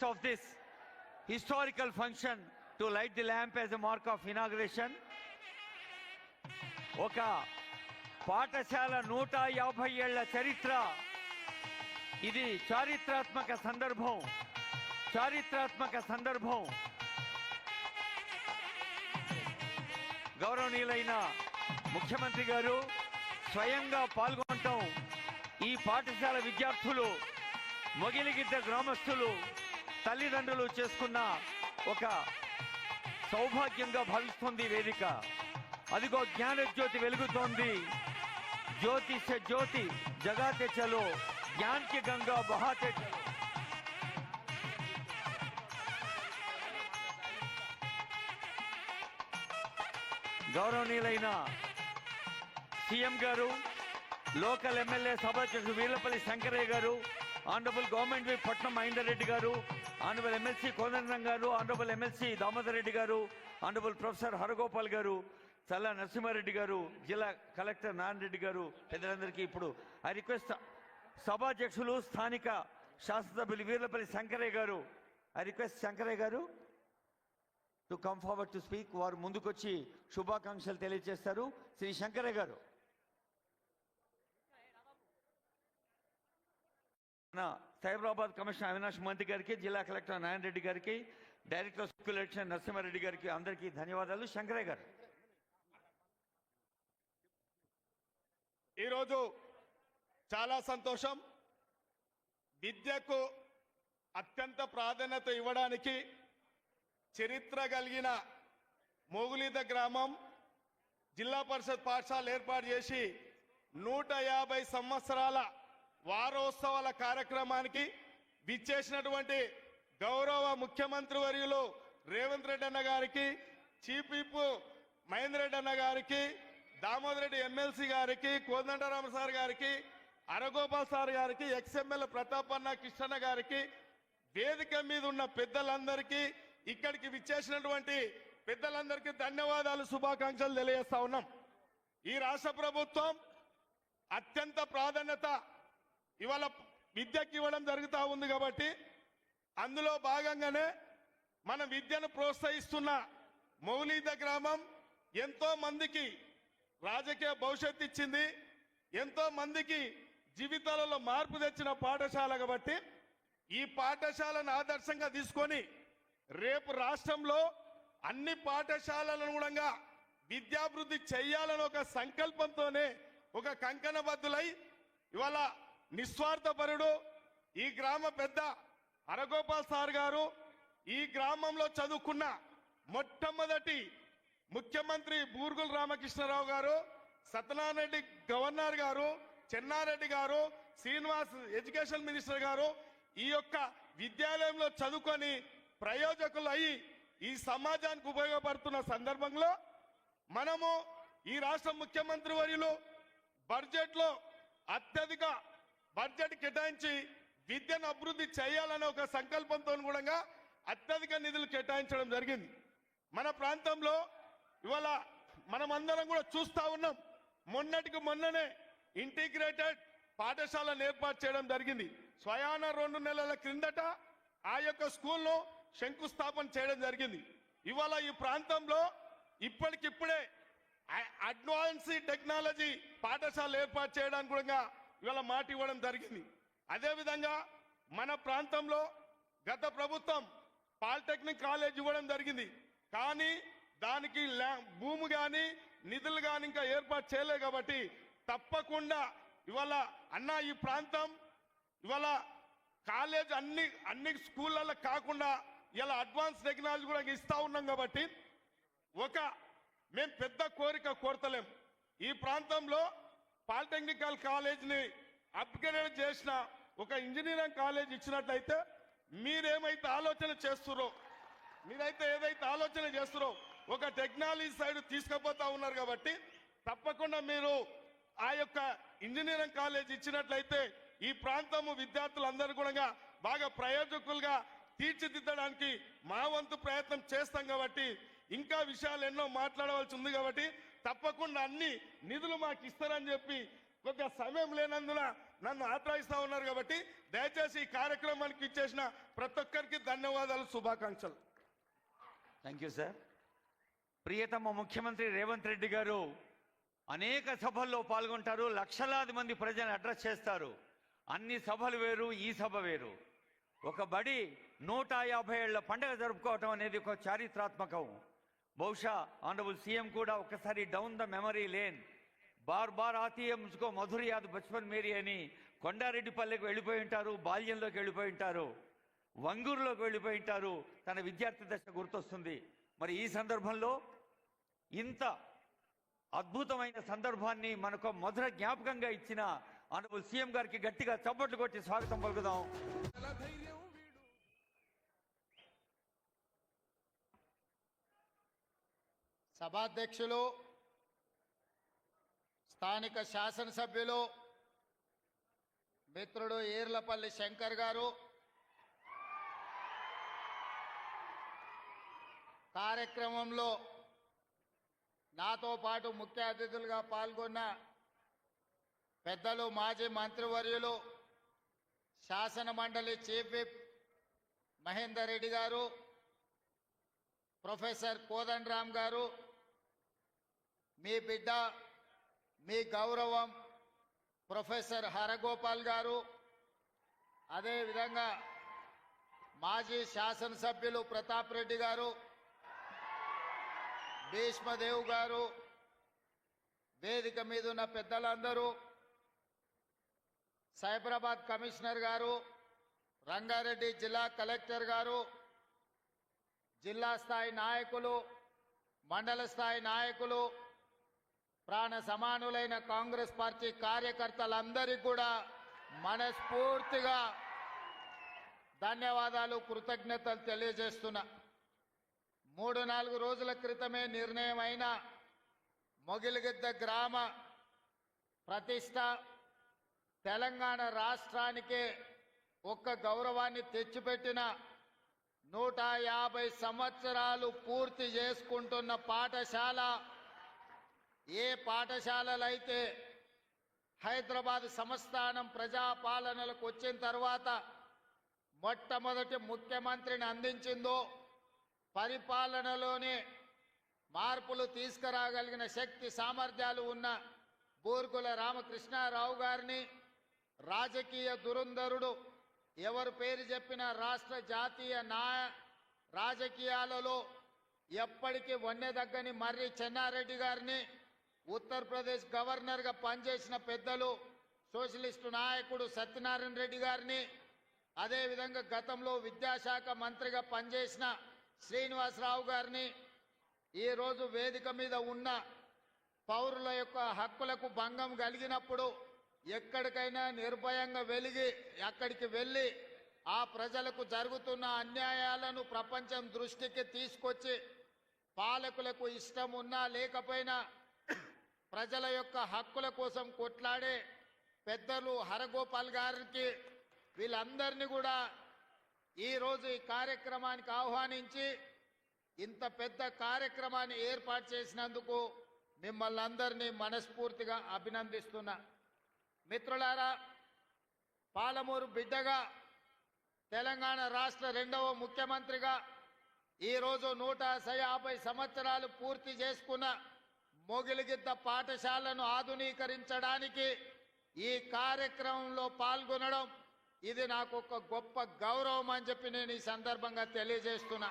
of this historical function to light the lamp as a mark of inauguration. ఒక పాఠశాల 150 ఏళ్ల చరిత్ర, ఇది చారిత్రాత్మక సందర్భం. గౌరవనీయులైన ముఖ్యమంత్రి గారు స్వయంగా పాల్గొనటం, ఈ పాఠశాల విద్యార్థులు, మొగిలిగిద్ద గ్రామస్తులు, తల్లిదండ్రులు చేసుకున్న ఒక సౌభాగ్యంగా భావిస్తుంది వేదిక. అదిగో జ్ఞాన జ్యోతి వెలుగుతోంది. జ్యోతి సే జ్యోతి జగాతే చలో, జ్ఞాన్ కి గంగా బహాతే చలో. గౌరవనీయులైన సీఎం గారు, లోకల్ ఎమ్మెల్యే సభాధ్యక్షుడు వీర్లపల్లి శంకరయ్య గారు, ఆనరబుల్ గవర్నమెంట్ విప్ పట్నం మహేందర్ రెడ్డి గారు, ఆనరబుల్ ఎమ్మెల్సీ కోదండరాం గారు, ఆనరబుల్ ఎమ్మెల్సీ దామోదర్ రెడ్డి గారు, ఆనరబుల్ ప్రొఫెసర్ హరగోపాల్ గారు, చల్లా నరసింహారెడ్డి గారు, జిల్లా కలెక్టర్ నారాయణ రెడ్డి గారు, పెద్దలందరికీ ఇప్పుడు ఐ రిక్వెస్ట్ సభాధ్యక్షులు స్థానిక శాసనసభ్యులు వీర్లపల్లి శంకరయ్య గారు, ఐ రిక్వెస్ట్ శంకరయ్య గారు to come forward to speak. వారు ముందుకొచ్చి శుభాకాంక్షలు తెలియజేస్తారు. శ్రీ శంకరయ్య గారు. సైబరాబాద్ కమిషనర్ అవినాష్ మంత్రి గారికి, జిల్లా కలెక్టర్ నారాయణ రెడ్డి గారికి, director of school education Narasimha Reddy గారికి అందరికీ ధన్యవాదాలు. శంకరయ్య గారు. ఈరోజు చాలా సంతోషం. విద్యకు అత్యంత ప్రాధాన్యత ఇవ్వడానికి చరిత్ర కలిగిన మోగులిద గ్రామం జిల్లా పరిషత్ పాఠశాల ఏర్పాటు చేసి 150 సంవత్సరాల వారోత్సవాల కార్యక్రమానికి విచ్చేసినటువంటి గౌరవ ముఖ్యమంత్రి వర్యులు రేవంత్ రెడ్డి అన్న గారికి, చీఫ్ విప్ మహేందర్ రెడ్డి అన్న గారికి, దామోదర్ రెడ్డి ఎమ్మెల్సీ గారికి, కోదండరామ సార్ గారికి, అరగోపాల్ సార్ గారికి, ఎక్స్ఎమ్మెల్యే ప్రతాపన్న కృష్ణన్న గారికి, వేదిక మీద ఉన్న పెద్దలందరికీ, ఇక్కడికి విచ్చేసినటువంటి పెద్దలందరికీ ధన్యవాదాలు, శుభాకాంక్షలు తెలియజేస్తా ఉన్నాం. ఈ రాష్ట్ర ప్రభుత్వం అత్యంత ప్రాధాన్యత ఇవాళ విద్యకి ఇవ్వడం జరుగుతూ ఉంది కాబట్టి అందులో భాగంగానే మన విద్యను ప్రోత్సహిస్తున్న మౌలిద గ్రామం ఎంతో మందికి రాజకీయ భవిష్యత్తు ఇచ్చింది, ఎంతో మందికి జీవితాలలో మార్పు తెచ్చిన పాఠశాల కాబట్టి ఈ పాఠశాలను ఆదర్శంగా తీసుకొని రేపు రాష్ట్రంలో అన్ని పాఠశాలలను కూడా విద్యాభివృద్ధి చేయాలని ఒక సంకల్పంతోనే ఒక కంకణబద్దులై ఇవాళ నిస్వార్థపరుడు ఈ గ్రామ పెద్ద హరగోపాల్ సార్ గారు, ఈ గ్రామంలో చదువుకున్న మొట్టమొదటి ముఖ్యమంత్రి బూర్గుల రామకృష్ణరావు గారు, సత్యనారాయణ రెడ్డి గవర్నర్ గారు, చెన్నారెడ్డి గారు, శ్రీనివాస్ ఎడ్యుకేషన్ మినిస్టర్ గారు ఈ యొక్క విద్యాలయంలో చదువుకొని ప్రయోజకులు అయ్యి ఈ సమాజానికి ఉపయోగపడుతున్న సందర్భంలో మనము ఈ రాష్ట్ర ముఖ్యమంత్రి వర్యులు బడ్జెట్ లో అత్యధిక బడ్జెట్ కేటాయించి విద్యను అభివృద్ధి చేయాలనే ఒక సంకల్పంతో కూడా అత్యధిక నిధులు కేటాయించడం జరిగింది. మన ప్రాంతంలో ఇవాళ మనమందరం కూడా చూస్తా ఉన్నాం. మొన్నటికి మొన్ననే ఇంటిగ్రేటెడ్ పాఠశాలను ఏర్పాటు చేయడం జరిగింది. స్వయాన 2 నెలల క్రిందట ఆ యొక్క స్కూల్ను శంకుస్థాపన చేయడం జరిగింది. ఇవాళ ఈ ప్రాంతంలో ఇప్పటికిప్పుడే అడ్వాన్స్ టెక్నాలజీ పాఠశాల ఏర్పాటు చేయడానికి కూడా ఇవాళ మాట ఇవ్వడం జరిగింది. అదేవిధంగా మన ప్రాంతంలో గత ప్రభుత్వం పాలిటెక్నిక్ కాలేజ్ ఇవ్వడం జరిగింది. కానీ దానికి భూమి కానీ నిధులు కానీ ఇంకా ఏర్పాటు చేయలేదు కాబట్టి తప్పకుండా ఇవాళ అన్న ఈ ప్రాంతం ఇవాళ కాలేజ్ అన్ని స్కూళ్ళల్లో కాకుండా ఇలా అడ్వాన్స్ టెక్నాలజీ కూడా ఇస్తా ఉన్నాం కాబట్టి మేము పెద్ద కోరిక కోరతలేం. ఈ ప్రాంతంలో పాలిటెక్నికల్ కాలేజ్ని అప్గ్రేడ్ చేసిన ఒక ఇంజనీరింగ్ కాలేజ్ ఇచ్చినట్లయితే మీరేమైతే ఆలోచన చేస్తురో ఒక టెక్నాలజీ సైడ్ తీసుకుపోతా ఉన్నారు కాబట్టి తప్పకుండా మీరు ఆ యొక్క ఇంజనీరింగ్ కాలేజ్ ఇచ్చినట్లయితే ఈ ప్రాంతము విద్యార్థులందరూ కూడా బాగా ప్రయోజకులుగా తీర్చిదిద్దడానికి మా వంతు ప్రయత్నం చేస్తాం కాబట్టి ఇంకా విషయాలు ఎన్నో మాట్లాడవలసి ఉంది కాబట్టి తప్పకుండా అన్ని నిధులు మాకు ఇస్తారని చెప్పి కొంత సమయం లేనందున నన్ను ఆశ్రయిస్తా ఉన్నారు కాబట్టి దయచేసి ఈ కార్యక్రమానికి ఇచ్చేసిన ప్రతి ఒక్కరికి ధన్యవాదాలు, శుభాకాంక్షలు. Thank you sir. ప్రియతమ ముఖ్యమంత్రి రేవంత్ రెడ్డి గారు అనేక సభల్లో పాల్గొంటారు, లక్షలాది మంది ప్రజలను అడ్రస్ చేస్తారు. అన్ని సభలు వేరు, ఈ సభ వేరు. ఒక బడి 150 ఏళ్ల పండుగ జరుపుకోవటం అనేది ఒక చారిత్రాత్మకం. బహుశా ఆనరబుల్ సీఎం కూడా ఒకసారి డౌన్ ద మెమరీ లేన్, బార్ బార్ ఆతీ హై ముజ్కో మధుర్ యాద్ బచ్పన్ మేరీ అని కొండారెడ్డిపల్లెకి వెళ్ళిపోయి ఉంటారు, బాల్యంలోకి వెళ్ళిపోయి ఉంటారు, వంగూరులోకి వెళ్ళిపోయి ఉంటారు. తన విద్యార్థి దశ గుర్తొస్తుంది. మరి ఈ సందర్భంలో ఇంత అద్భుతమైన సందర్భాన్ని మనకు మధుర జ్ఞాపకంగా ఇచ్చిన ఆనరబుల్ సీఎం గారికి గట్టిగా చప్పట్లు కొట్టి స్వాగతం పలుకుదాం. సభాధ్యక్షులు, స్థానిక శాసనసభ్యులు మిత్రుడు ఈర్లపల్లి శంకర్ గారు, కార్యక్రమంలో నాతో పాటు ముఖ్య అతిథులుగా పాల్గొన్న పెద్దలు మాజీ మంత్రివర్యులు శాసన మండలి చీఫ్ విప్ మహేందర్ రెడ్డి గారు, ప్రొఫెసర్ కోదండరామ్ గారు, మీ బిడ్డ మీ గౌరవం ప్రొఫెసర్ హరగోపాల్ గారు, అదేవిధంగా మాజీ శాసనసభ్యులు ప్రతాప్ రెడ్డి గారు, భీష్మదేవ్ గారు, వేదిక మీద ఉన్న పెద్దలందరూ, సైబరాబాద్ కమిషనర్ గారు, రంగారెడ్డి జిల్లా కలెక్టర్ గారు, జిల్లా స్థాయి నాయకులు, మండల స్థాయి నాయకులు, ప్రాణ సమానులైన కాంగ్రెస్ పార్టీ కార్యకర్తలందరికీ కూడా మనస్ఫూర్తిగా ధన్యవాదాలు, కృతజ్ఞతలు తెలియజేస్తున్నా. 3-4 రోజుల క్రితమే నిర్ణయం అయిన మొగిలిగిద్ద గ్రామ ప్రతిష్ట తెలంగాణ రాష్ట్రానికే ఒక్క గౌరవాన్ని తెచ్చిపెట్టిన 150 సంవత్సరాలు పూర్తి చేసుకుంటున్న పాఠశాల. ఏ పాఠశాలలైతే హైదరాబాద్ సంస్థానం ప్రజాపాలనలకు వచ్చిన తర్వాత మొట్టమొదటి ముఖ్యమంత్రిని అందించిందో, పరిపాలనలోనే మార్పులు తీసుకురాగలిగిన శక్తి సామర్థ్యాలు ఉన్న బూర్గుల రామకృష్ణారావు గారిని, రాజకీయ దురంధరుడు, ఎవరు పేరు చెప్పినా రాష్ట్ర జాతీయ రాజకీయాలలో ఎప్పటికీ వన్నెదగ్గని మర్రి చెన్నారెడ్డి గారిని, ఉత్తరప్రదేశ్ గవర్నర్గా పనిచేసిన పెద్దలు సోషలిస్టు నాయకుడు సత్యనారాయణ రెడ్డి గారిని, అదేవిధంగా గతంలో విద్యాశాఖ మంత్రిగా పనిచేసిన శ్రీనివాసరావు గారిని, ఈరోజు వేదిక మీద ఉన్న పౌరుల యొక్క హక్కులకు భంగం కలిగినప్పుడు ఎక్కడికైనా నిర్భయంగా అక్కడికి వెళ్ళి ఆ ప్రజలకు జరుగుతున్న అన్యాయాలను ప్రపంచం దృష్టికి తీసుకొచ్చి పాలకులకు ఇష్టం ఉన్నా లేకపోయినా ప్రజల యొక్క హక్కుల కోసం కొట్లాడే పెద్దలు హరగోపాల్ గారికి, వీళ్ళందరినీ కూడా ఈరోజు ఈ కార్యక్రమానికి ఆహ్వానించి ఇంత పెద్ద కార్యక్రమాన్ని ఏర్పాటు చేసినందుకు మిమ్మల్ని అందరినీ మనస్ఫూర్తిగా అభినందిస్తున్నా. మిత్రులారా, పాలమూరు బిడ్డగా తెలంగాణ రాష్ట్ర 2వ ముఖ్యమంత్రిగా ఈరోజు 150 సంవత్సరాలు పూర్తి చేసుకున్న మొగిలిగిద్ద పాఠశాలను ఆధునీకరించడానికి ఈ కార్యక్రమంలో పాల్గొనడం ఇది నాకు ఒక గొప్ప గౌరవం అని చెప్పి నేను ఈ సందర్భంగా తెలియజేస్తున్నా.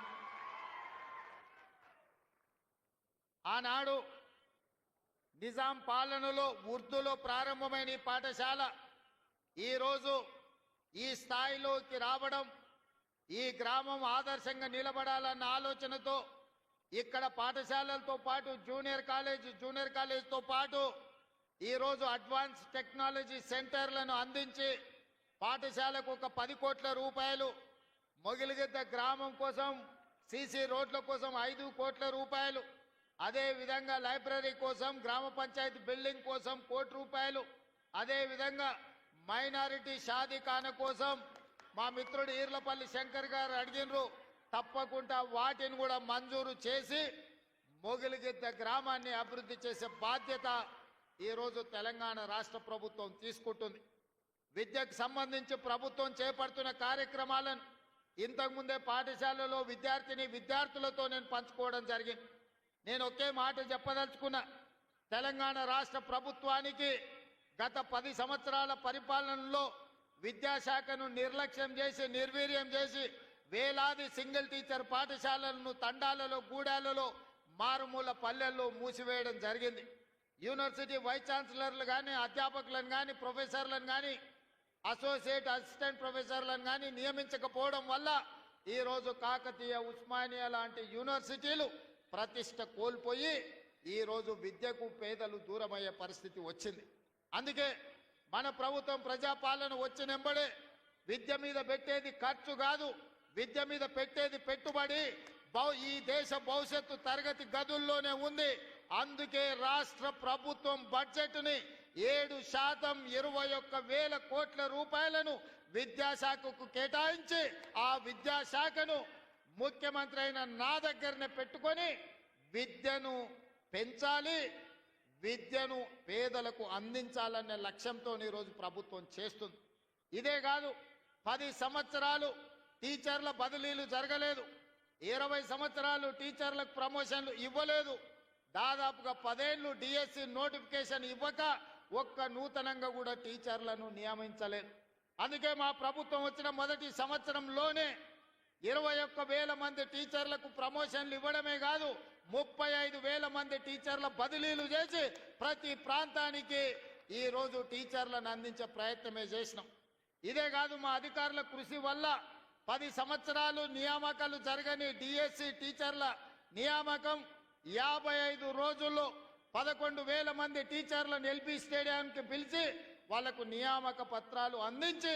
ఆనాడు నిజాం పాలనలో ఉర్దూలో ప్రారంభమైన ఈ పాఠశాల ఈరోజు ఈ స్థాయిలోకి రావడం, ఈ గ్రామం ఆదర్శంగా నిలబడాలన్న ఆలోచనతో ఇక్కడ పాఠశాలలతో పాటు జూనియర్ కాలేజ్తో పాటు ఈరోజు అడ్వాన్స్ టెక్నాలజీ సెంటర్లను అందించి పాఠశాలకు ఒక 10 కోట్ల రూపాయలు, మొగిలిగిద్ద గ్రామం కోసం సీసీ రోడ్ల కోసం 5 కోట్ల రూపాయలు, అదే విధంగా లైబ్రరీ కోసం, గ్రామ పంచాయతీ బిల్డింగ్ కోసం 1 కోటి రూపాయలు, అదే విధంగా మైనారిటీ షాదీఖాన కోసం మా మిత్రుడు ఈర్లపల్లి శంకర్ గారు అడిగినరు. తప్పకుండా వాటిని కూడా మంజూరు చేసి మొగిలిగిద్ద గ్రామాన్ని అభివృద్ధి చేసే బాధ్యత ఈరోజు తెలంగాణ రాష్ట్ర ప్రభుత్వం తీసుకుంటుంది. విద్యకు సంబంధించి ప్రభుత్వం చేపడుతున్న కార్యక్రమాలను ఇంతకుముందే పాఠశాలలో విద్యార్థులతో నేను పంచుకోవడం జరిగింది. నేను ఒకే మాట చెప్పదలుచుకున్నా. తెలంగాణ రాష్ట్ర ప్రభుత్వానికి గత 10 సంవత్సరాల పరిపాలనలో విద్యాశాఖను నిర్లక్ష్యం చేసి నిర్వీర్యం చేసి వేలాది సింగిల్ టీచర్ పాఠశాలలను తండాలలో గూడాలలో మారుమూల పల్లెల్లో మూసివేయడం జరిగింది. యూనివర్సిటీ వైస్ ఛాన్సలర్లు కానీ అధ్యాపకులను కానీ ప్రొఫెసర్లను కానీ అసోసియేట్ అసిస్టెంట్ ప్రొఫెసర్లను కానీ నియమించకపోవడం వల్ల ఈరోజు కాకతీయ ఉస్మానియా లాంటి యూనివర్సిటీలు ప్రతిష్ట కోల్పోయి ఈరోజు విద్యకు పేదలు దూరమయ్యే పరిస్థితి వచ్చింది. అందుకే మన ప్రభుత్వం ప్రజాపాలన వచ్చినెంబడే విద్య మీద పెట్టేది ఖర్చు కాదు, విద్య మీద పెట్టేది పెట్టుబడి ఈ దేశ భవిష్యత్తు తరగతి గదుల్లోనే ఉంది. అందుకే రాష్ట్ర ప్రభుత్వం బడ్జెట్ని 7% 21,000 కోట్ల రూపాయలను విద్యాశాఖకు కేటాయించి ఆ విద్యాశాఖను ముఖ్యమంత్రి అయిన నా దగ్గరనే పెట్టుకొని విద్యను పెంచాలి, విద్యను పేదలకు అందించాలనే లక్ష్యంతో ఈరోజు ప్రభుత్వం చేస్తుంది. ఇదే కాదు, 10 సంవత్సరాలు టీచర్ల బదిలీలు జరగలేదు, 20 సంవత్సరాలు టీచర్లకు ప్రమోషన్లు ఇవ్వలేదు, దాదాపుగా 10 ఏళ్ళు డిఎస్సి నోటిఫికేషన్ ఇవ్వక ఒక్క నూతనంగా కూడా టీచర్లను నియమించలేదు. అందుకే మా ప్రభుత్వం వచ్చిన మొదటి సంవత్సరంలోనే 21,000 మంది టీచర్లకు ప్రమోషన్లు ఇవ్వడమే కాదు 35,000 మంది టీచర్ల బదిలీలు చేసి ప్రతి ప్రాంతానికి ఈరోజు టీచర్లను అందించే ప్రయత్నమే చేసినాం. ఇదే కాదు, మా అధికారుల కృషి వల్ల 10 సంవత్సరాలు నియామకాలు జరగని డిఎస్సి టీచర్ల నియామకం 55 రోజుల్లో 11,000 మంది టీచర్లను ఎల్బీ స్టేడియంకి పిలిచి వాళ్లకు నియామక పత్రాలు అందించి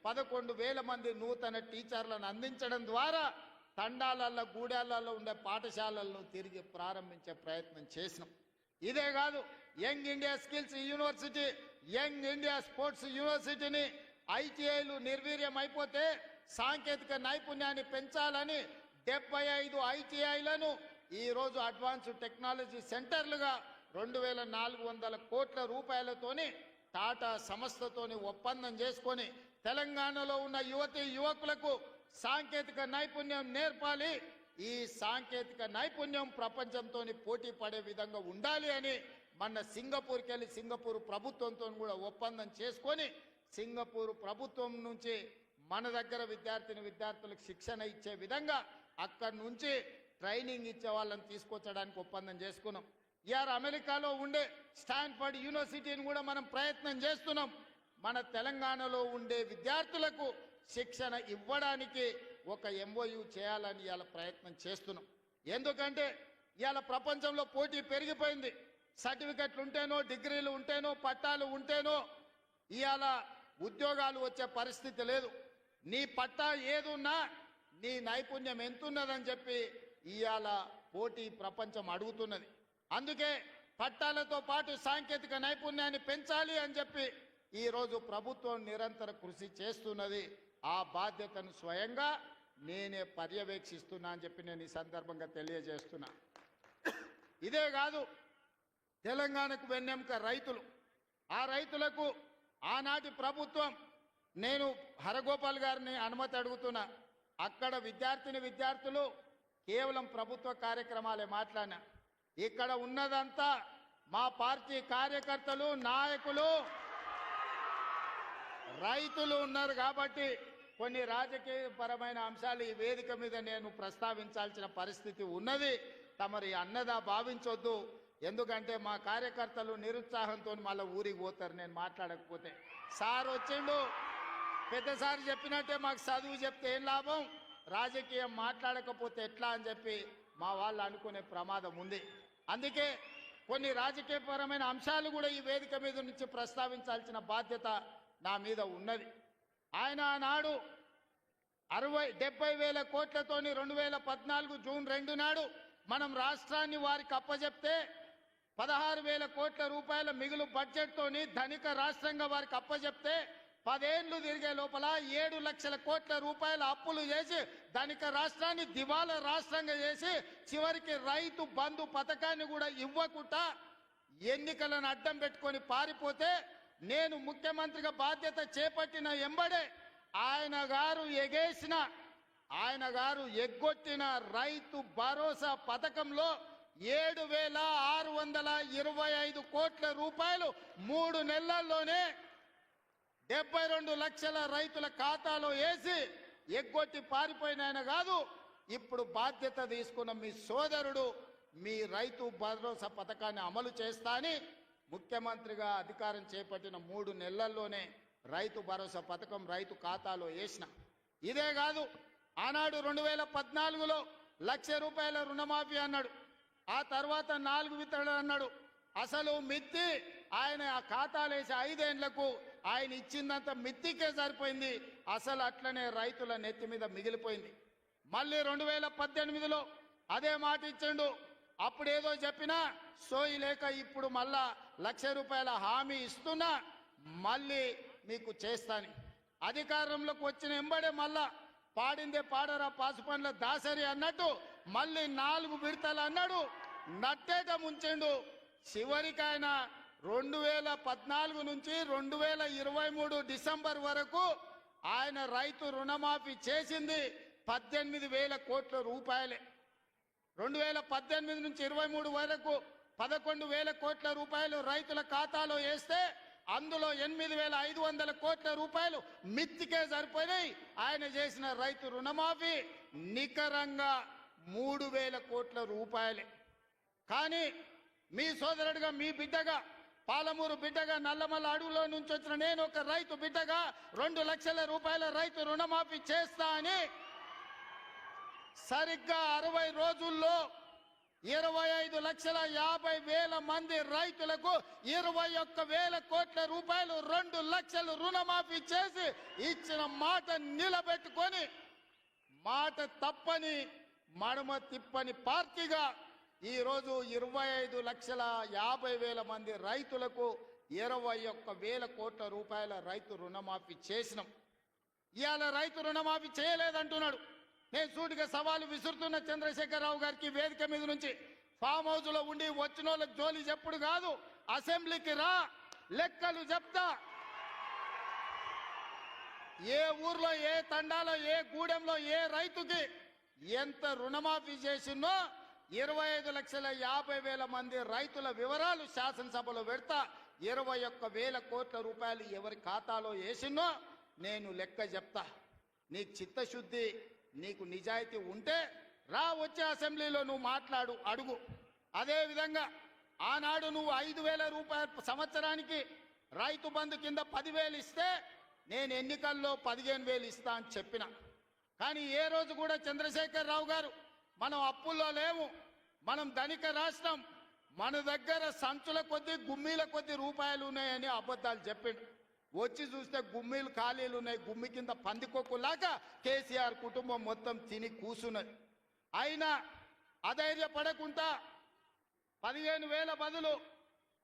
11,000 మంది నూతన టీచర్లను అందించడం ద్వారా తండాలలో గూడాలలో ఉండే పాఠశాలలను తిరిగి ప్రారంభించే ప్రయత్నం చేసినాం. ఇదే కాదు, young India skills university, young India sports యూనివర్సిటీని ఐటీఐలు నిర్వీర్యం అయిపోతే సాంకేతిక నైపుణ్యాన్ని పెంచాలని 75 ఐటీఐలను ఈరోజు అడ్వాన్స్డ్ టెక్నాలజీ సెంటర్లుగా 2,400 కోట్ల రూపాయలతోని టాటా సంస్థతోని ఒప్పందం చేసుకొని తెలంగాణలో ఉన్న యువకులకు సాంకేతిక నైపుణ్యం నేర్పాలి, ఈ సాంకేతిక నైపుణ్యం ప్రపంచంతో పోటీ పడే విధంగా ఉండాలి అని మన సింగపూర్కి వెళ్ళి సింగపూర్ ప్రభుత్వంతో కూడా ఒప్పందం చేసుకొని సింగపూర్ ప్రభుత్వం నుంచి మన దగ్గర విద్యార్థులకు శిక్షణ ఇచ్చే విధంగా అక్కడి నుంచి ట్రైనింగ్ ఇచ్చే వాళ్ళని తీసుకొచ్చడానికి ఒప్పందం చేసుకున్నాం. ఇయాల అమెరికాలో ఉండే స్టాన్ఫర్డ్ యూనివర్సిటీని కూడా మనం ప్రయత్నం చేస్తున్నాం. మన తెలంగాణలో ఉండే విద్యార్థులకు శిక్షణ ఇవ్వడానికి ఒక ఎంఓయు చేయాలని ఇవాళ ప్రయత్నం చేస్తున్నాం. ఎందుకంటే ఇవాళ ప్రపంచంలో పోటీ పెరిగిపోయింది. సర్టిఫికెట్లు ఉంటేనో, డిగ్రీలు ఉంటేనో, పట్టాలు ఉంటేనో ఇవాళ ఉద్యోగాలు వచ్చే పరిస్థితి లేదు. నీ పట్టా ఏదున్నా నీ నైపుణ్యం ఎంతున్నదని చెప్పి ఇవాళ పోటీ ప్రపంచం అడుగుతున్నది. అందుకే పట్టాలతో పాటు సాంకేతిక నైపుణ్యాన్ని పెంచాలి అని చెప్పి ఈరోజు ప్రభుత్వం నిరంతర కృషి చేస్తున్నది. ఆ బాధ్యతను స్వయంగా నేనే పర్యవేక్షిస్తున్నా అని చెప్పి నేను ఈ సందర్భంగా తెలియజేస్తున్నా. ఇదే కాదు, తెలంగాణకు వెన్నెముక రైతులు. ఆ రైతులకు ఆనాటి ప్రభుత్వం, నేను హరగోపాల్ గారిని అనుమతి అడుగుతున్నా, అక్కడ విద్యార్థులు కేవలం ప్రభుత్వ కార్యక్రమాలే మాట్లాడినా, ఇక్కడ ఉన్నదంతా మా పార్టీ కార్యకర్తలు, నాయకులు, రైతులు ఉన్నారు. కాబట్టి కొన్ని రాజకీయపరమైన అంశాలు ఈ వేదిక మీద నేను ప్రస్తావించాల్సిన పరిస్థితి ఉన్నది. తమరి అన్నదా భావించొద్దు. ఎందుకంటే మా కార్యకర్తలు నిరుత్సాహంతో మళ్ళీ ఊరికి పోతారు నేను మాట్లాడకపోతే. సార్ వచ్చిండు, పెద్దసారి చెప్పినట్టే మాకు చదువు చెప్తే ఏం లాభం, రాజకీయం మాట్లాడకపోతే ఎట్లా అని చెప్పి మా వాళ్ళు అనుకునే ప్రమాదం ఉంది. అందుకే కొన్ని రాజకీయపరమైన అంశాలు కూడా ఈ వేదిక మీద నుంచి ప్రస్తావించాల్సిన బాధ్యత నా మీద ఉన్నది. ఆయన ఆనాడు 70,000 కోట్లతోని 2014 జూన్ 2 నాడు మనం రాష్ట్రాన్ని వారికి అప్పచెప్తే 16,000 కోట్ల రూపాయల మిగులు బడ్జెట్తోని ధనిక రాష్ట్రంగా వారికి అప్పచెప్తే 10 ఏళ్లు తిరిగే లోపల 7 లక్షల కోట్ల రూపాయల అప్పులు చేసి ధనిక రాష్ట్రాన్ని దివాలా రాష్ట్రంగా చేసి చివరికి రైతు బంధు పథకాన్ని కూడా ఇవ్వకుండా ఎన్నికలను అడ్డం పెట్టుకొని పారిపోతే నేను ముఖ్యమంత్రిగా బాధ్యత చేపట్టిన ఎంబడే ఆయన గారు ఎగ్గొట్టిన రైతు భరోసా పథకంలో 7,625 కోట్ల రూపాయలు 3 నెలల్లోనే 72 లక్షల రైతుల ఖాతాలో వేసి ఎగ్గొట్టి పారిపోయిన ఆయన కాదు. ఇప్పుడు బాధ్యత తీసుకున్న మీ సోదరుడు మీ రైతు భరోసా పథకాన్ని అమలు చేస్తా అని ముఖ్యమంత్రిగా అధికారం చేపట్టిన 3 నెలల్లోనే రైతు భరోసా పథకం రైతు ఖాతాలో వేసిన. ఇదే కాదు, ఆనాడు 2014లో ₹1,00,000 రుణమాఫీ అన్నాడు. ఆ తర్వాత 4 విత్తనాలు అన్నాడు. అసలు మిత్తి ఆయన ఆ ఖాతాలో వేసి 5 ఏళ్లకు ఆయన ఇచ్చిందంత మిత్తికే సరిపోయింది. అసలు అట్లనే రైతుల నెత్తి మీద మిగిలిపోయింది. మళ్ళీ 2018లో అదే మాట ఇచ్చిండు. అప్పుడేదో చెప్పినా సోయి లేక ఇప్పుడు మళ్ళా ₹1,00,000 హామీ ఇస్తున్నా, మళ్ళీ మీకు చేస్తాను. అధికారంలోకి వచ్చిన ఎంబడే మళ్ళా పాడిందే పాడరా పాసుపండ్ల దాసరి అన్నట్టు మళ్ళీ 4 విడతలు అన్నాడు. నట్టేట ముంచెండు. చివరికి ఆయన 2014 నుంచి 2023 డిసెంబర్ వరకు ఆయన రైతు రుణమాఫీ చేసింది 18,000 కోట్ల రూపాయలే. 2018 నుంచి 23 వరకు 11,000 కోట్ల రూపాయలు రైతుల ఖాతాలో వేస్తే అందులో 8,500 కోట్ల రూపాయలు మిత్తికే సరిపోయినాయి. ఆయన చేసిన రైతు రుణమాఫీ నికరంగా 3,000 కోట్ల రూపాయలే. కానీ మీ సోదరుడిగా, మీ బిడ్డగా, పాలమూరు బిడ్డగా, నల్లమల్ల అడవులో నుంచి వచ్చిన నేను ఒక రైతు బిడ్డగా 2 లక్షల రూపాయల రైతు రుణమాఫీ చేస్తా అని సరిగ్గా 60 రోజుల్లో 25,50,000 మంది రైతులకు 21,000 కోట్ల రూపాయలు 2 లక్షలు రుణమాఫీ చేసి ఇచ్చిన మాట నిలబెట్టుకొని మాట తప్పని మడమ తిప్పని పార్టీగా ఈరోజు 25,50,000 మంది రైతులకు 21,000 కోట్ల రూపాయల రైతు రుణమాఫీ చేసినాం. ఇవాళ రైతు రుణమాఫీ చేయలేదంటున్నాడు. నేను సూటిగా సవాలు విసురుతున్న చంద్రశేఖరరావు గారికి వేదిక మీద నుంచి, ఫామ్ హౌస్ లో ఉండి వచ్చిన వాళ్ళకి జోలి చెప్పుడు కాదు, అసెంబ్లీకి రా, లెక్కలు చెప్తా. ఏ ఊర్లో, ఏ తండాలో, ఏ గూడెంలో ఏ రైతుకి ఎంత రుణమాఫీ చేసినో 25,50,000 మంది రైతుల వివరాలు శాసనసభలో పెడతా. 21,000 కోట్ల రూపాయలు ఎవరి ఖాతాలో వేసినో నేను లెక్క చెప్తా. నీకు చిత్తశుద్ధి, నీకు నిజాయితీ ఉంటే రా, వచ్చే అసెంబ్లీలో నువ్వు మాట్లాడు, అడుగు. అదేవిధంగా ఆనాడు నువ్వు 5,000 రూపాయలు సంవత్సరానికి రైతు బంధు కింద 10,000 ఇస్తే నేను ఎన్నికల్లో 15,000 ఇస్తా అని చెప్పిన. కానీ ఏ రోజు కూడా చంద్రశేఖరరావు గారు మనం అప్పుల్లో లేము, మనం ధనిక రాష్ట్రం, మన దగ్గర సంచుల కొద్దీ గుమ్మీల కొద్దీ రూపాయలు ఉన్నాయని అబద్ధాలు చెప్పిండు. వచ్చి చూస్తే గుమ్మీలు ఖాళీలు ఉన్నాయి. గుమ్మి కింద పందికొక్కులాగా కేసీఆర్ కుటుంబం మొత్తం తిని కూసున్నది. అయినా అధైర్యపడకుండా 15,000 బదులు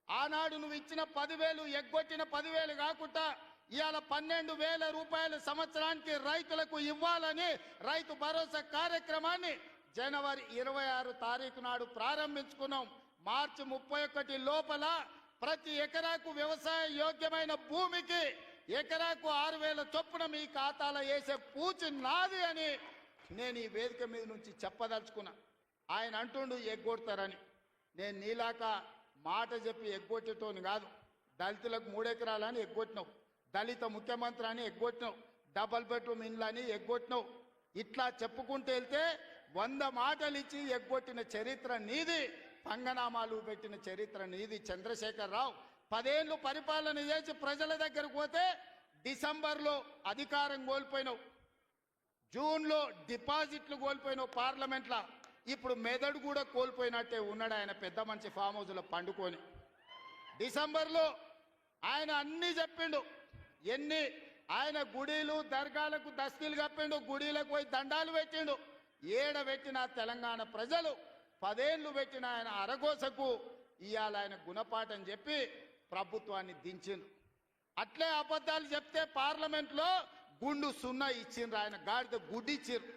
ఆనాడు నువ్వు ఇచ్చిన 10,000 ఎగ్గొట్టిన 10,000 కాకుండా ఇవాళ 12,000 రూపాయలు సంవత్సరానికి రైతులకు ఇవ్వాలని రైతు భరోసా కార్యక్రమాన్ని జనవరి 26 తారీఖు నాడు ప్రారంభించుకున్నాం. మార్చి 31 లోపల ప్రతి ఎకరాకు వ్యవసాయ యోగ్యమైన భూమికి ఎకరాకు 6,000 చొప్పున మీ ఖాతాలో వేసే పూచి నాది అని నేను ఈ వేదిక మీద నుంచి చెప్పదలుచుకున్నా. ఆయన అంటుండు ఎగ్గొడతారని. నేను నీలాక మాట చెప్పి ఎగ్గొట్టేటోని కాదు. దళితులకు 3 ఎకరాలని ఎగ్గొట్టినావు, దళిత ముఖ్యమంత్రి అని ఎగ్గొట్టినావు, డబల్ బెడ్రూమ్ ఇండ్లు అని ఎగ్గొట్టినావు. ఇట్లా చెప్పుకుంటూ వెళ్తే 100 మాటలు ఇచ్చి ఎగ్గొట్టిన చరిత్ర నీది, పంగనామాలు పెట్టిన చరిత్ర నీది. చంద్రశేఖరరావు 10 ఏళ్ళు పరిపాలన చేసి ప్రజల దగ్గరకు పోతే డిసెంబర్లో అధికారం కోల్పోయినావు, జూన్లో డిపాజిట్లు కోల్పోయినావు పార్లమెంట్లో. ఇప్పుడు మెదడు కూడా కోల్పోయినట్టే ఉన్నాడు ఆయన పెద్ద మనిషి ఫామ్ హౌస్లో పండుకొని. డిసెంబర్లో ఆయన అన్నీ చెప్పిండు. ఆయన గుడిలు దర్గాలకు దస్తీలు కప్పిండు, గుడిలకు పోయి దండాలు పెట్టిండు. పెట్టిన తెలంగాణ ప్రజలు 10 ఏళ్ళు పెట్టిన ఆయన అరగోసకు ఇవాళ ఆయన గుణపాఠం చెప్పి ప్రభుత్వాన్ని దించిండు. అట్లే అబద్ధాలు చెప్తే పార్లమెంట్లో గుండు 0 ఇచ్చిండ్రు, ఆయన గాడిద గుడ్డి ఇచ్చిండ్రు.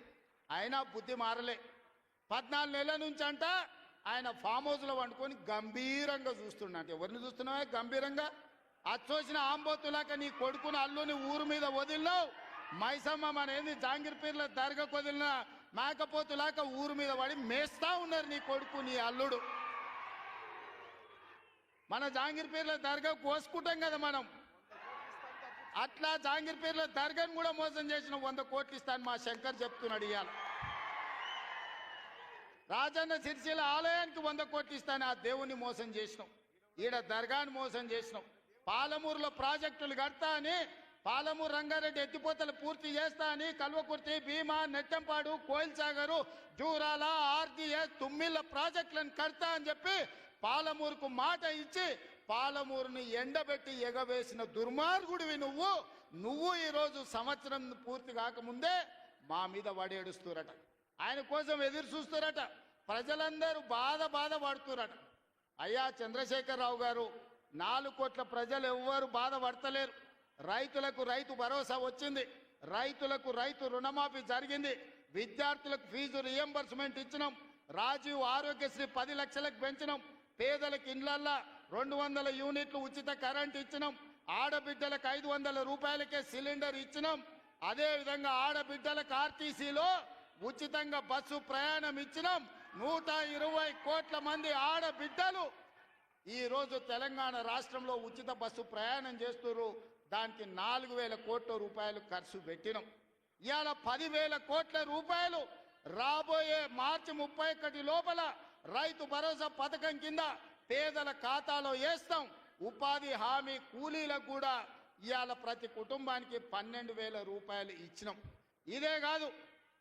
అయినా బుద్ధి మారలే. 14 నెలల నుంచి అంట ఆయన ఫామ్ హౌస్లో వండుకొని గంభీరంగా చూస్తున్నాడు. ఎవరిని చూస్తున్నావా గంభీరంగా? అచ్చోసిన ఆంబోతులాక నీ కొడుకును అల్లుని ఊరు మీద వదిలినావు. మైసమ్మ మన ఏంది జాంగిర్పీర్ల దర్గాకు వదిలిన మేకపోతులాక ఊరు మీద పడి మేస్తా ఉన్నారు నీ కొడుకు నీ అల్లుడు. మన జాంగిర్పీర్ల దర్గా కోసుకుంటాం కదా మనం, అట్లా జాంగిర్పీర్ల దర్గాను కూడా మోసం చేసిన 100 కోట్లు ఇస్తాను మా శంకర్ చెప్తున్నాడు. ఇవాళ రాజన్న సిరిసిల్ల ఆలయానికి 100 కోట్లు ఇస్తాను, ఆ దేవుణ్ణి మోసం చేసినాం. ఈడ దర్గాను మోసం చేసినాం. పాలమూరులో ప్రాజెక్టులు కడతా అని, పాలమూరు రంగారెడ్డి ఎత్తిపోతలు పూర్తి చేస్తా అని కల్వకుర్తి, భీమా, నెట్టంపాడు, కోయిల్ సాగరు, జూరాల, ఆర్జీఎస్, తుమ్మిళ్ళ ప్రాజెక్టులను కడతా అని చెప్పి పాలమూరుకు మాట ఇచ్చి పాలమూరుని ఎండబెట్టి ఎగవేసిన దుర్మార్గుడివి నువ్వు ఈరోజు సంవత్సరం పూర్తి కాకముందే మా మీద వడేడుస్తురట. ఆయన కోసం ఎదురు చూస్తురట. ప్రజలందరూ బాధపడుతురట. అయ్యా చంద్రశేఖరరావు గారు, 4 కోట్ల ప్రజలు ఎవ్వరు బాధపడతలేరు. రైతులకు రైతు భరోసా వచ్చింది, రైతులకు రైతు రుణమాఫీ జరిగింది, విద్యార్థులకు ఫీజు రియంబర్స్మెంట్ ఇచ్చినాం, రాజీవ్ ఆరోగ్యశ్రీ 10 లక్షలకు పెంచినాం, పేదలకు ఇండ్లల్లా 200 యూనిట్లు ఉచిత కరెంట్ ఇచ్చినాం, ఆడబిడ్డలకు 500 రూపాయలకే సిలిండర్ ఇచ్చినాం. అదేవిధంగా ఆడబిడ్డలకు ఆర్టీసీలో ఉచితంగా బస్సు ప్రయాణం ఇచ్చినాం. 120 కోట్ల మంది ఆడబిడ్డలు ఈరోజు తెలంగాణ రాష్ట్రంలో ఉచిత బస్సు ప్రయాణం చేస్తున్నారు. దానికి 4,000 కోట్ల రూపాయలు ఖర్చు పెట్టినాం. ఇవాళ 10,000 కోట్ల రూపాయలు రాబోయే మార్చి 31 లోపల రైతు భరోసా పథకం కింద పేదల ఖాతాలో వేస్తాం. ఉపాధి హామీ కూలీలకు కూడా ఇవాళ ప్రతి కుటుంబానికి 12,000 రూపాయలు ఇచ్చినాం. ఇదే కాదు,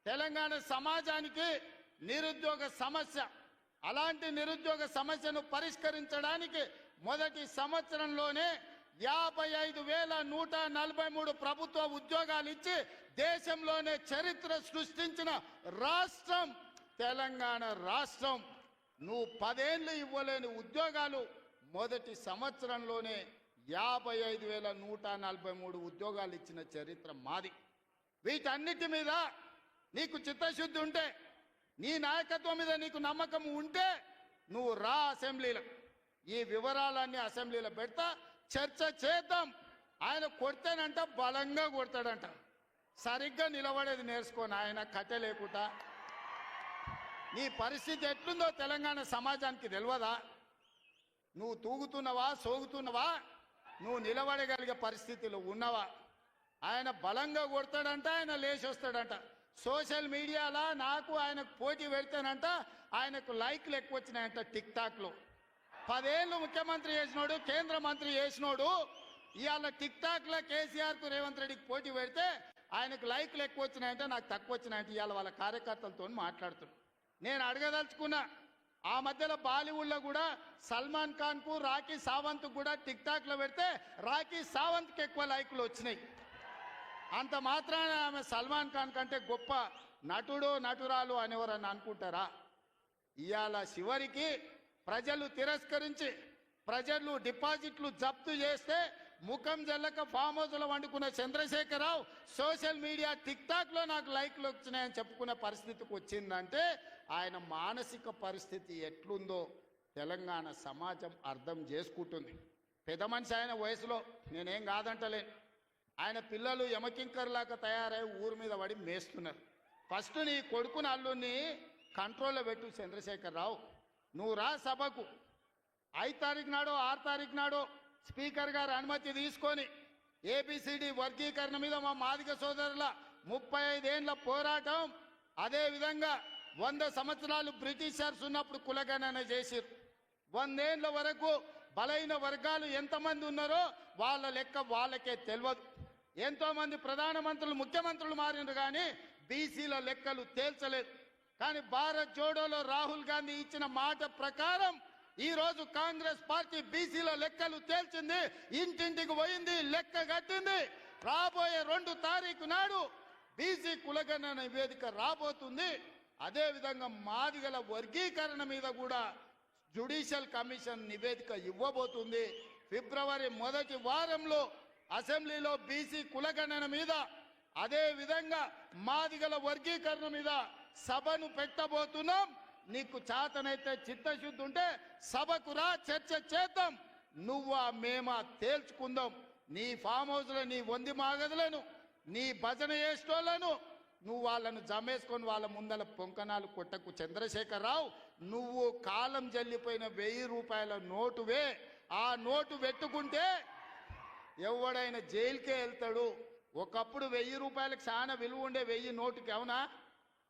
తెలంగాణ సమాజానికి నిరుద్యోగ సమస్య, అలాంటి నిరుద్యోగ సమస్యను పరిష్కరించడానికి మొదటి సంవత్సరంలోనే 55,143 ప్రభుత్వ ఉద్యోగాలు ఇచ్చి దేశంలోనే చరిత్ర సృష్టించిన రాష్ట్రం తెలంగాణ రాష్ట్రం. నువ్వు 10 ఏళ్ళు ఇవ్వలేని ఉద్యోగాలు మొదటి సంవత్సరంలోనే 55,143 ఉద్యోగాలు ఇచ్చిన చరిత్ర మాది. వీటన్నిటి మీద నీకు చిత్తశుద్ధి ఉంటే, నీ నాయకత్వం మీద నీకు నమ్మకం ఉంటే నువ్వు రా అసెంబ్లీలో. ఈ వివరాలన్నీ అసెంబ్లీలో పెడతా, చర్చ చేద్దాం. ఆయన కొడితేనంట బలంగా కొడతాడంట, సరిగ్గా నిలబడేది నేర్చుకోని ఆయన కట్టె లేకుండా. నీ పరిస్థితి ఎట్లుందో తెలంగాణ సమాజానికి తెలియదా? నువ్వు తూగుతున్నవా, సోగుతున్నవా, నువ్వు నిలబడగలిగే పరిస్థితిలో ఉన్నవా? ఆయన బలంగా కొడతాడంట, ఆయన లేచి వస్తాడంట. సోషల్ మీడియాలో నాకు ఆయనకు పోటీ పెడితేనంట ఆయనకు లైక్లు ఎక్కువ వచ్చినాయంట. టిక్ టాక్లో 10 ఏళ్ళు ముఖ్యమంత్రి చేసినోడు, కేంద్ర మంత్రి చేసినోడు ఇవాళ టిక్ టాక్లో కేసీఆర్కు రేవంత్ రెడ్డికి పోటీ పెడితే ఆయనకు లైక్లు ఎక్కువ వచ్చినాయంటే నాకు తక్కువ వచ్చినాయంటే ఇవాళ వాళ్ళ కార్యకర్తలతో మాట్లాడుతున్నాను. నేను అడగదలుచుకున్నా, ఆ మధ్యలో బాలీవుడ్లో కూడా సల్మాన్ ఖాన్కు, రాఖీ సావంత్ కూడా టిక్ టాక్లో పెడితే రాఖీ సావంత్కి ఎక్కువ లైకులు వచ్చినాయి. అంత మాత్రాన ఆమె సల్మాన్ ఖాన్ కంటే గొప్ప నటుడు నటురాలు అనేవారని అనుకుంటారా? ఇవాళ చివరికి ప్రజలు తిరస్కరించి ప్రజలు డిపాజిట్లు జప్తు చేస్తే ముఖం జల్లక ఫామ్ హౌస్లో వండుకున్న చంద్రశేఖరరావు సోషల్ మీడియా టిక్ టాక్లో నాకు లైక్లు వచ్చినాయని చెప్పుకునే పరిస్థితికి వచ్చిందంటే ఆయన మానసిక పరిస్థితి ఎట్లుందో తెలంగాణ సమాజం అర్థం చేసుకుంటుంది. పెద్ద మనిషి ఆయన వయసులో, నేనేం కాదంటలేను. ఆయన పిల్లలు యమకింకర్లాగా తయారై ఊరి మీద పడి మేస్తున్నారు. ఫస్ట్ నీ కొడుకుని అల్లుని కంట్రోల్లో పెట్టు చంద్రశేఖరరావు. నువ్వు రా సభకు 5 తారీఖు నాడో 6 తారీఖు నాడో స్పీకర్ గారు అనుమతి తీసుకొని ఏబిసిడి వర్గీకరణ మీద మా మాదిగ సోదరుల 35 ఏళ్ల పోరాటం, అదేవిధంగా 100 సంవత్సరాలు బ్రిటిషర్స్ ఉన్నప్పుడు కులగణన చేసిరు. 100 ఏళ్ల వరకు బలైన వర్గాలు ఎంతమంది ఉన్నారో వాళ్ళ లెక్క వాళ్ళకే తెలియదు. ఎంతోమంది ప్రధానమంత్రులు, ముఖ్యమంత్రులు మారినారు కానీ బీసీల లెక్కలు తేల్చలేదు. కానీ భారత్ జోడోలో రాహుల్ గాంధీ ఇచ్చిన మాట ప్రకారం ఈరోజు కాంగ్రెస్ పార్టీ బీసీల లెక్కలు తేల్చింది, ఇంటింటికి పోయింది, లెక్క కట్టింది. రాబోయే 2 తారీఖు నాడు బీసీ కులగణన నివేదిక రాబోతుంది. అదేవిధంగా మాదిగల వర్గీకరణ మీద కూడా జ్యుడిషియల్ కమిషన్ నివేదిక ఇవ్వబోతుంది. ఫిబ్రవరి మొదటి వారంలో అసెంబ్లీలో బీసీ కులగణన మీద, అదేవిధంగా మాదిగల వర్గీకరణ మీద సభను పెట్టబోతున్నాం. నీకు చేతనైతే చిత్తశుద్ధి ఉంటే సభకు రా, చర్చ చేద్దాం. నువ్వా మేమా తేల్చుకుందాం. నీ ఫామ్ హౌస్లో నీ వంది మాగదులను, నీ భజన చేసేటోళ్లను నువ్వు వాళ్ళను జమేసుకొని వాళ్ళ ముందల పొంకనాలు కొట్టకు. చంద్రశేఖరరావు, నువ్వు కాలం జల్లిపోయిన 1000 రూపాయల నోటువే. ఆ నోటు పెట్టుకుంటే ఎవడైనా జైలుకే వెళ్తాడు. ఒకప్పుడు 1000 రూపాయలకు చాలా విలువ ఉండే 1000 నోటుకి. అవునా?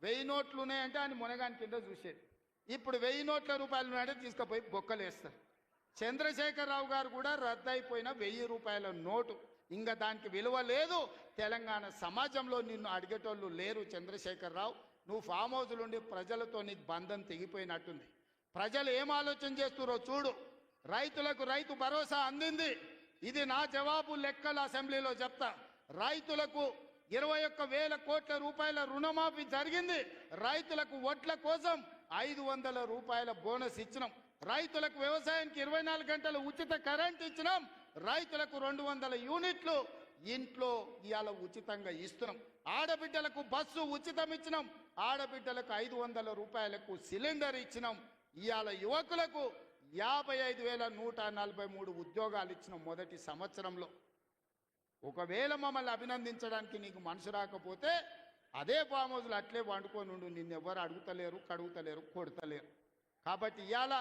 1000 నోట్లు ఉన్నాయంటే ఆయన మునగాని కింద చూసేది. ఇప్పుడు 1000 నోట్ల రూపాయలు ఉన్నాయంటే తీసుకుపోయి బొక్కలేస్తారు. చంద్రశేఖరరావు గారు కూడా రద్దయిపోయిన 1000 రూపాయల నోటు. ఇంకా దానికి విలువ లేదు. తెలంగాణ సమాజంలో నిన్ను అడిగేటోళ్ళు లేరు. చంద్రశేఖరరావు, నువ్వు ఫామ్ హౌస్లో ఉండి ప్రజలతో నీకు బంధం తెగిపోయినట్టుంది. ప్రజలు ఏం ఆలోచన చేస్తున్నారో చూడు. రైతులకు రైతు భరోసా అందింది. ఇది నా జవాబు లెక్కల అసెంబ్లీలో చెప్తా. రైతులకు 21,000 కోట్ల రూపాయల రుణమాఫీ జరిగింది. రైతులకు వడ్ల కోసం 500 రూపాయల బోనస్ ఇచ్చినాం. రైతులకు వ్యవసాయానికి 24 గంటలు ఉచిత కరెంట్ ఇచ్చినాం. రైతులకు 200 యూనిట్లు ఇంట్లో ఇవాళ ఉచితంగా ఇస్తున్నాం. ఆడబిడ్డలకు బస్సు ఉచితం ఇచ్చినాం. ఆడబిడ్డలకు 500 రూపాయలకు సిలిండర్ ఇచ్చినాం. ఇవాళ యువకులకు 55,143 ఉద్యోగాలు ఇచ్చినాం మొదటి సంవత్సరంలో. ఒకవేళ మమ్మల్ని అభినందించడానికి నీకు మనసు రాకపోతే అదే ఫామ్ హౌస్లో అట్లే వండుకొని ఉండు. నిన్నెవ్వరు అడుగుతలేరు, కడుగుతలేరు, కొడతలేరు. కాబట్టి ఇవాళ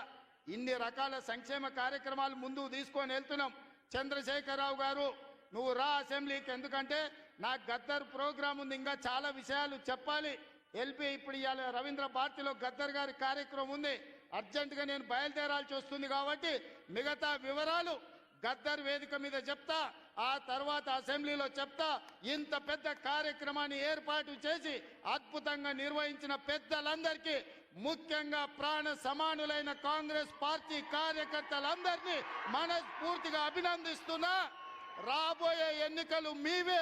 ఇన్ని రకాల సంక్షేమ కార్యక్రమాలు ముందుకు తీసుకొని వెళ్తున్నాం. చంద్రశేఖరరావు గారు, నువ్వు రా అసెంబ్లీకి. ఎందుకంటే నాకు గద్దర్ ప్రోగ్రాం ఉంది, ఇంకా చాలా విషయాలు చెప్పాలి. ఎల్పి ఇప్పుడు ఇవాళ రవీంద్ర భారతిలో గద్దర్ గారి కార్యక్రమం ఉంది. అర్జెంటుగా నేను బయలుదేరాల్సి వస్తుంది కాబట్టి మిగతా వివరాలు గద్దర్ వేదిక మీద చెప్తా. ఆ తర్వాత అసెంబ్లీలో చెప్తా. ఇంత పెద్ద కార్యక్రమాన్ని ఏర్పాటు చేసి అద్భుతంగా నిర్వహించిన పెద్దలందరికీ, ముఖ్యంగా ప్రాణ సమానులైన కాంగ్రెస్ పార్టీ కార్యకర్తలందరినీ మనస్ఫూర్తిగా అభినందిస్తున్నా. రాబోయే ఎన్నికలు మీవే.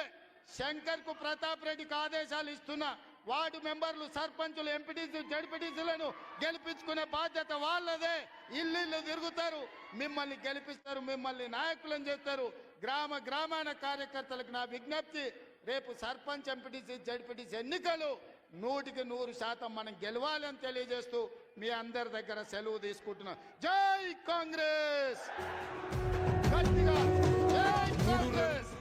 శంకర్కు ప్రతాప్ రెడ్డికి ఆదేశాలు ఇస్తున్నా. వార్డు మెంబర్లు, సర్పంచులు, ఎంపీటీసీ, జడ్పీటీసీలను గెలిపించుకునే బాధ్యత వాళ్ళదే. ఇల్లు తిరుగుతారు, మిమ్మల్ని గెలిపిస్తారు, మిమ్మల్ని నాయకులను చేస్తారు. గ్రామాన కార్యకర్తలకు నా విజ్ఞప్తి, రేపు సర్పంచ్, ఎంపీటీసీ, జడ్పీటీసీ ఎన్నికలు 100% మనం గెలవాలని తెలియజేస్తూ మీ అందరి దగ్గర సెలవు తీసుకుంటున్నా. జై కాంగ్రెస్! గట్టిగా జై కాంగ్రెస్!